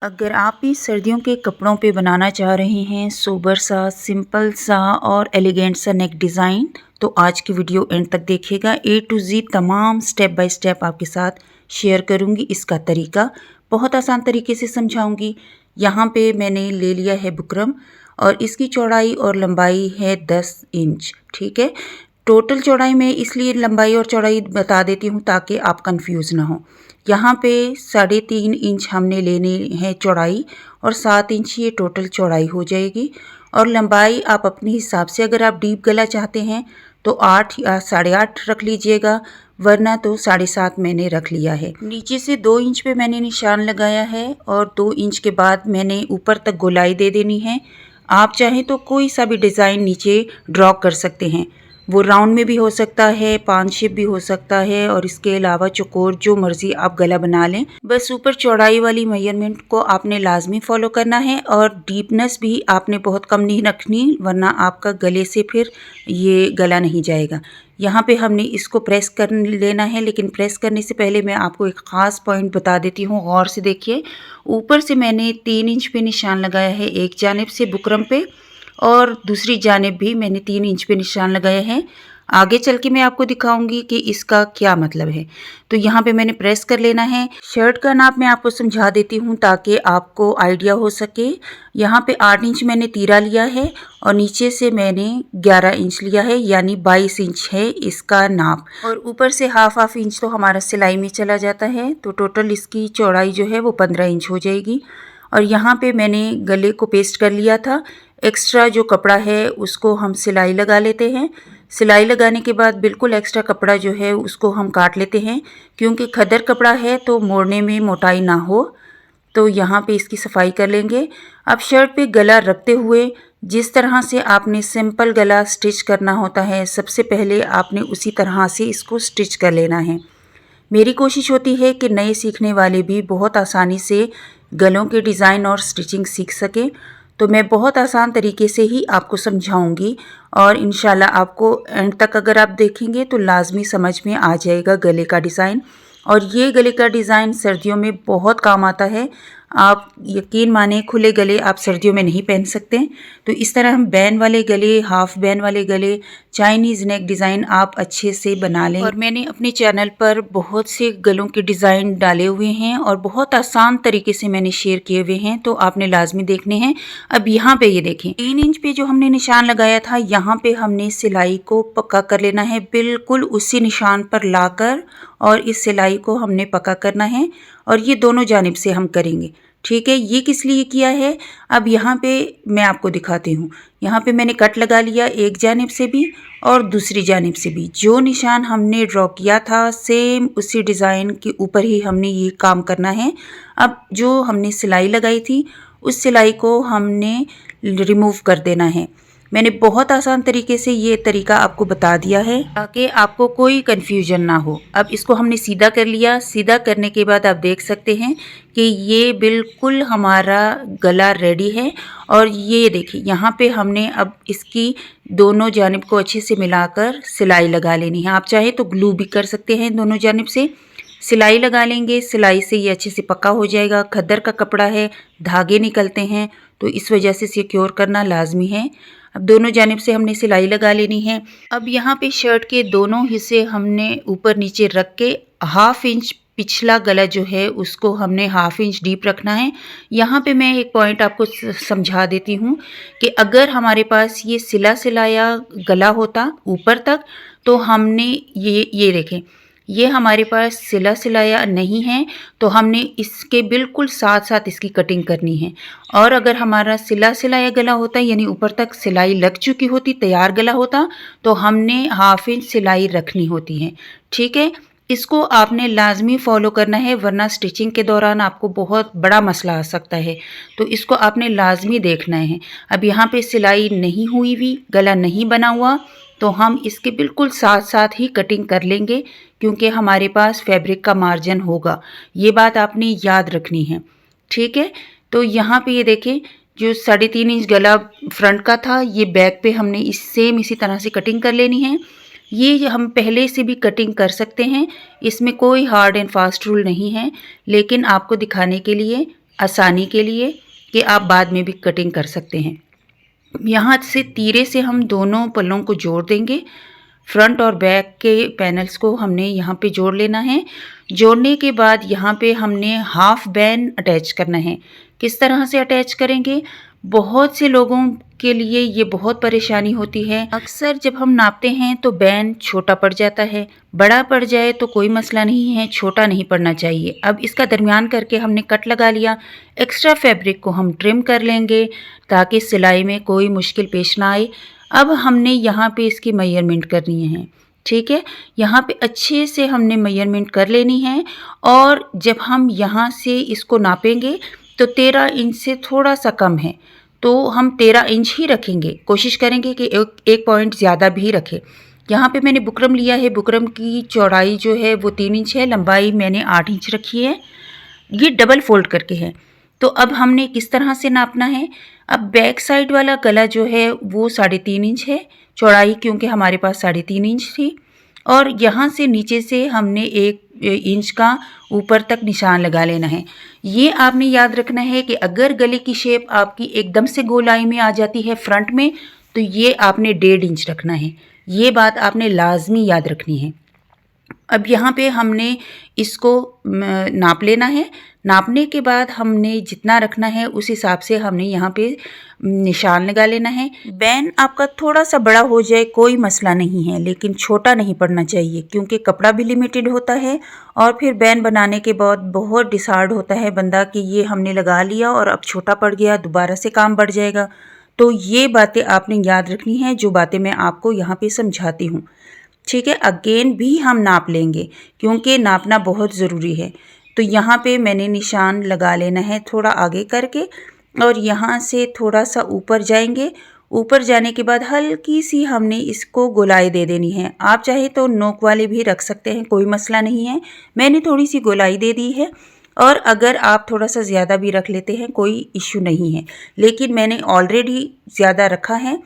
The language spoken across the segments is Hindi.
अगर आप भी सर्दियों के कपड़ों पे बनाना चाह रहे हैं सोबर सा, सिंपल सा और एलिगेंट सा नेक डिज़ाइन, तो आज की वीडियो एंड तक देखिएगा। ए टू जी तमाम स्टेप बाय स्टेप आपके साथ शेयर करूंगी। इसका तरीका बहुत आसान तरीके से समझाऊंगी। यहाँ पे मैंने ले लिया है बुकरम और इसकी चौड़ाई और लंबाई है 10 इंच। ठीक है, टोटल चौड़ाई में इसलिए लंबाई और चौड़ाई बता देती हूँ ताकि आप कंफ्यूज ना हो। यहाँ पे 3.5 इंच हमने लेनी है चौड़ाई और 7 इंच ये टोटल चौड़ाई हो जाएगी। और लंबाई आप अपने हिसाब से, अगर आप डीप गला चाहते हैं तो 8 या 8.5 रख लीजिएगा, वरना तो 7.5 मैंने रख लिया है। नीचे से 2 इंच पे मैंने निशान लगाया है और 2 इंच के बाद मैंने ऊपर तक गोलाई दे देनी है। आप चाहें तो कोई सा भी डिज़ाइन नीचे ड्रॉ कर सकते हैं। वो राउंड में भी हो सकता है, पान शेप भी हो सकता है और इसके अलावा चौकोर, जो मर्जी आप गला बना लें। बस ऊपर चौड़ाई वाली मेजरमेंट को आपने लाजमी फॉलो करना है और डीपनेस भी आपने बहुत कम नहीं रखनी, वरना आपका गले से फिर ये गला नहीं जाएगा। यहाँ पे हमने इसको प्रेस कर लेना है, लेकिन प्रेस करने से पहले मैं आपको एक ख़ास पॉइंट बता देती हूँ, गौर से देखिए। ऊपर से मैंने 3 इंच पे निशान लगाया है एक जानिब से बुकरम पे, और दूसरी जानिब भी मैंने 3 इंच पे निशान लगाए हैं। आगे चल के मैं आपको दिखाऊंगी कि इसका क्या मतलब है। तो यहाँ पे मैंने प्रेस कर लेना है। शर्ट का नाप मैं आपको समझा देती हूँ ताकि आपको आइडिया हो सके। यहाँ पे 8 इंच मैंने तीरा लिया है और नीचे से मैंने 11 इंच लिया है, यानी 22 इंच है इसका नाप। और ऊपर से हाफ इंच तो हमारा सिलाई में चला जाता है, तो टोटल इसकी चौड़ाई जो है वो 15 इंच हो जाएगी। और यहाँ पे मैंने गले को पेस्ट कर लिया था। एक्स्ट्रा जो कपड़ा है उसको हम सिलाई लगा लेते हैं। सिलाई लगाने के बाद बिल्कुल एक्स्ट्रा कपड़ा जो है उसको हम काट लेते हैं, क्योंकि खदर कपड़ा है तो मोड़ने में मोटाई ना हो। तो यहाँ पे इसकी सफाई कर लेंगे। अब शर्ट पे गला रखते हुए जिस तरह से आपने सिंपल गला स्टिच करना होता है, सबसे पहले आपने उसी तरह से इसको स्टिच कर लेना है। मेरी कोशिश होती है कि नए सीखने वाले भी बहुत आसानी से गलों के डिज़ाइन और स्टिचिंग सीख सकें, तो मैं बहुत आसान तरीके से ही आपको समझाऊंगी और इंशाल्लाह आपको एंड तक अगर आप देखेंगे तो लाजमी समझ में आ जाएगा गले का डिज़ाइन। और ये गले का डिज़ाइन सर्दियों में बहुत काम आता है। आप यकीन माने, खुले गले आप सर्दियों में नहीं पहन सकते, तो इस तरह हम बैन वाले गले, हाफ बैन वाले गले, चाइनीज़ नेक डिज़ाइन आप अच्छे से बना लें। और मैंने अपने चैनल पर बहुत से गलों के डिज़ाइन डाले हुए हैं और बहुत आसान तरीके से मैंने शेयर किए हुए हैं, तो आपने लाजमी देखने हैं। अब यहाँ पे ये देखें, 3 इंच पे जो हमने निशान लगाया था, यहाँ पे हमने सिलाई को पक्का कर लेना है, बिल्कुल उसी निशान पर लाकर, और इस सिलाई को हमने पक्का करना है। और ये दोनों जानिब से हम करेंगे। ठीक है, ये किस लिए किया है अब यहाँ पे मैं आपको दिखाती हूँ। यहाँ पे मैंने कट लगा लिया एक जानिब से भी और दूसरी जानिब से भी। जो निशान हमने ड्रॉ किया था सेम उसी डिज़ाइन के ऊपर ही हमने ये काम करना है। अब जो हमने सिलाई लगाई थी उस सिलाई को हमने रिमूव कर देना है। मैंने बहुत आसान तरीके से ये तरीका आपको बता दिया है ताकि आपको कोई कन्फ्यूजन ना हो। अब इसको हमने सीधा कर लिया। सीधा करने के बाद आप देख सकते हैं कि ये बिल्कुल हमारा गला रेडी है। और ये देखिए, यहाँ पे हमने अब इसकी दोनों जानिब को अच्छे से मिलाकर सिलाई लगा लेनी है। आप चाहे तो ग्लू भी कर सकते हैं, दोनों जानिब से सिलाई लगा लेंगे। सिलाई से ये अच्छे से पक्का हो जाएगा। खद्दर का कपड़ा है, धागे निकलते हैं, तो इस वजह से सिक्योर करना लाजमी है। अब दोनों जानिब से हमने सिलाई लगा लेनी है। अब यहाँ पे शर्ट के दोनों हिस्से हमने ऊपर नीचे रख के हाफ इंच पिछला गला जो है उसको हमने हाफ इंच डीप रखना है। यहाँ पे मैं एक पॉइंट आपको समझा देती हूँ कि अगर हमारे पास ये सिला सिलाया गला होता ऊपर तक, तो हमने ये देखें, ये हमारे पास सिला सिलाया नहीं है, तो हमने इसके बिल्कुल साथ साथ इसकी कटिंग करनी है। और अगर हमारा सिला सिलाया गला होता, यानी ऊपर तक सिलाई लग चुकी होती, तैयार गला होता, तो हमने हाफ इंच सिलाई रखनी होती है। ठीक है, इसको आपने लाजमी फॉलो करना है, वरना स्टिचिंग के दौरान आपको बहुत बड़ा मसला आ सकता है। तो इसको आपने लाजमी देखना है। अब यहाँ पे सिलाई नहीं हुई हुई, गला नहीं बना हुआ, तो हम इसके बिल्कुल साथ साथ ही कटिंग कर लेंगे, क्योंकि हमारे पास फैब्रिक का मार्जिन होगा। ये बात आपने याद रखनी है। ठीक है, तो यहाँ पे ये देखें, जो 3.5 इंच गला फ्रंट का था, ये बैक पे हमने इसी तरह से कटिंग कर लेनी है। ये हम पहले से भी कटिंग कर सकते हैं, इसमें कोई हार्ड एंड फास्ट रूल नहीं है, लेकिन आपको दिखाने के लिए आसानी के लिए कि आप बाद में भी कटिंग कर सकते हैं। यहाँ से तीरे से हम दोनों पल्लों को जोड़ देंगे। फ्रंट और बैक के पैनल्स को हमने यहाँ पे जोड़ लेना है। जोड़ने के बाद यहाँ पे हमने हाफ बैन अटैच करना है। किस तरह से अटैच करेंगे? बहुत से लोगों के लिए ये बहुत परेशानी होती है। अक्सर जब हम नापते हैं तो बैन छोटा पड़ जाता है। बड़ा पड़ जाए तो कोई मसला नहीं है, छोटा नहीं पड़ना चाहिए। अब इसका दरमियान करके हमने कट लगा लिया। एक्स्ट्रा फैब्रिक को हम ट्रिम कर लेंगे ताकि सिलाई में कोई मुश्किल पेश ना आए। अब हमने यहाँ पे इसकी मेजरमेंट करनी है, ठीक है। यहाँ पे अच्छे से हमने मेजरमेंट कर लेनी है और जब हम यहाँ से इसको नापेंगे तो 13 इंच से थोड़ा सा कम है, तो हम 13 इंच ही रखेंगे। कोशिश करेंगे कि एक पॉइंट ज़्यादा भी रखें। यहाँ पे मैंने बुकरम लिया है। बुकरम की चौड़ाई जो है वो 3 इंच है, लंबाई मैंने 8 इंच रखी है। ये डबल फोल्ड करके है। तो अब हमने किस तरह से नापना है? अब बैक साइड वाला गला जो है वो 3.5 इंच है चौड़ाई, क्योंकि हमारे पास 3.5 इंच थी। और यहाँ से नीचे से हमने 1 इंच का ऊपर तक निशान लगा लेना है। ये आपने याद रखना है कि अगर गले की शेप आपकी एकदम से गोलाई में आ जाती है फ्रंट में, तो ये आपने 1.5 इंच रखना है। ये बात आपने लाजमी याद रखनी है। अब यहाँ पे हमने इसको नाप लेना है। नापने के बाद हमने जितना रखना है उस हिसाब से हमने यहाँ पे निशान लगा लेना है। बैन आपका थोड़ा सा बड़ा हो जाए कोई मसला नहीं है, लेकिन छोटा नहीं पड़ना चाहिए, क्योंकि कपड़ा भी लिमिटेड होता है और फिर बैन बनाने के बाद बहुत डिसहार्ड होता है बंदा कि ये हमने लगा लिया और अब छोटा पड़ गया, दोबारा से काम बढ़ जाएगा। तो ये बातें आपने याद रखनी है, जो बातें मैं आपको यहाँ पे समझाती हूँ, ठीक है। अगेन भी हम नाप लेंगे क्योंकि नापना बहुत ज़रूरी है। तो यहाँ पे मैंने निशान लगा लेना है थोड़ा आगे करके और यहाँ से थोड़ा सा ऊपर जाएंगे। ऊपर जाने के बाद हल्की सी हमने इसको गोलाई दे देनी है। आप चाहे तो नोक वाले भी रख सकते हैं, कोई मसला नहीं है। मैंने थोड़ी सी गोलाई दे दी है और अगर आप थोड़ा सा ज़्यादा भी रख लेते हैं कोई इश्यू नहीं है, लेकिन मैंने ऑलरेडी ज़्यादा रखा है।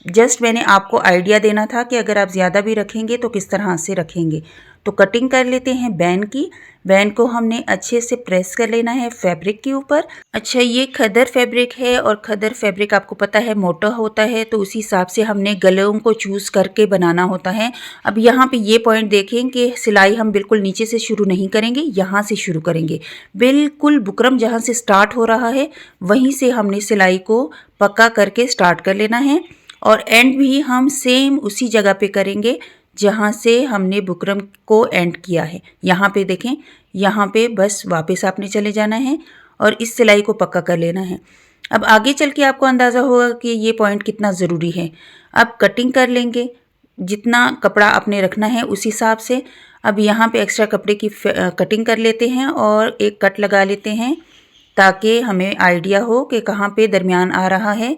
जस्ट मैंने आपको आइडिया देना था कि अगर आप ज़्यादा भी रखेंगे तो किस तरह से रखेंगे। तो कटिंग कर लेते हैं बैन की। बैन को हमने अच्छे से प्रेस कर लेना है फैब्रिक के ऊपर। अच्छा, ये खदर फैब्रिक है और खदर फैब्रिक आपको पता है मोटा होता है, तो उसी हिसाब से हमने गलों को चूज़ करके बनाना होता है। अब यहाँ पे ये पॉइंट देखें कि सिलाई हम बिल्कुल नीचे से शुरू नहीं करेंगे, यहाँ से शुरू करेंगे। बिल्कुल बुकरम जहाँ से स्टार्ट हो रहा है वहीं से हमने सिलाई को पक्का करके स्टार्ट कर लेना है और एंड भी हम सेम उसी जगह पे करेंगे जहाँ से हमने बुकरम को एंड किया है। यहाँ पे देखें, यहाँ पे बस वापस आपने चले जाना है और इस सिलाई को पक्का कर लेना है। अब आगे चल के आपको अंदाज़ा होगा कि ये पॉइंट कितना ज़रूरी है। अब कटिंग कर लेंगे, जितना कपड़ा आपने रखना है उस हिसाब से। अब यहाँ पे एक्स्ट्रा कपड़े की कटिंग कर लेते हैं और एक कट लगा लेते हैं ताकि हमें आइडिया हो कि कहाँ पे दरमियान आ रहा है।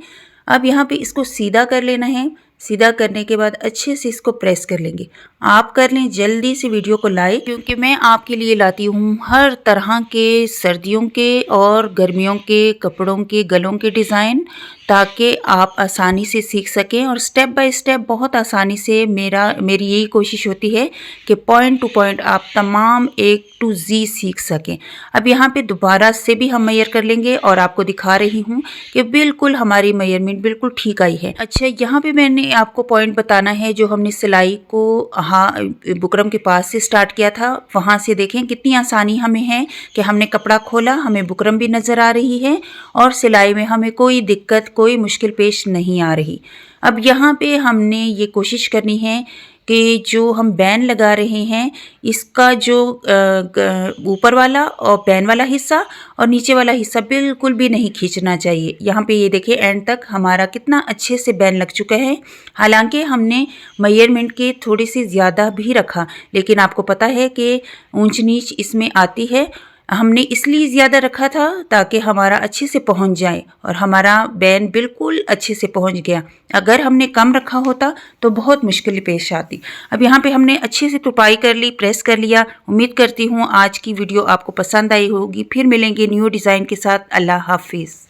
अब यहाँ पे इसको सीधा कर लेना है। सीधा करने के बाद अच्छे से इसको प्रेस कर लेंगे। आप कर लें, जल्दी से वीडियो को लाइक, क्योंकि मैं आपके लिए लाती हूँ हर तरह के सर्दियों के और गर्मियों के कपड़ों के गलों के डिज़ाइन, ताकि आप आसानी से सीख सकें और स्टेप बाय स्टेप बहुत आसानी से। मेरी यही कोशिश होती है कि पॉइंट टू पॉइंट आप तमाम A to Z सीख सकें। अब यहाँ पे दोबारा से भी हम मेजर कर लेंगे और आपको दिखा रही हूँ कि बिल्कुल हमारी मेजरमेंट बिल्कुल ठीक आई है। अच्छा, यहाँ पे मैंने आपको पॉइंट बताना है जो हमने सिलाई को बुकरम के पास से स्टार्ट किया था, वहाँ से देखें कितनी आसानी हमें है कि हमने कपड़ा खोला, हमें बुकरम भी नज़र आ रही है और सिलाई में हमें कोई दिक्कत कोई मुश्किल पेश नहीं आ रही। अब यहाँ पे हमने ये कोशिश करनी है कि जो हम बैन लगा रहे हैं इसका जो ऊपर वाला और बैन वाला हिस्सा और नीचे वाला हिस्सा बिल्कुल भी नहीं खींचना चाहिए। यहाँ पे ये देखिए एंड तक हमारा कितना अच्छे से बैन लग चुका है। हालांकि हमने मेजरमेंट के थोड़ी सी ज़्यादा भी रखा, लेकिन आपको पता है कि ऊंच नीच इसमें आती है। हमने इसलिए ज़्यादा रखा था ताकि हमारा अच्छे से पहुंच जाए और हमारा बैन बिल्कुल अच्छे से पहुंच गया। अगर हमने कम रखा होता तो बहुत मुश्किल पेश आती। अब यहाँ पे हमने अच्छे से तुरपाई कर ली, प्रेस कर लिया। उम्मीद करती हूँ आज की वीडियो आपको पसंद आई होगी। फिर मिलेंगे न्यू डिज़ाइन के साथ। अल्लाह हाफिज़।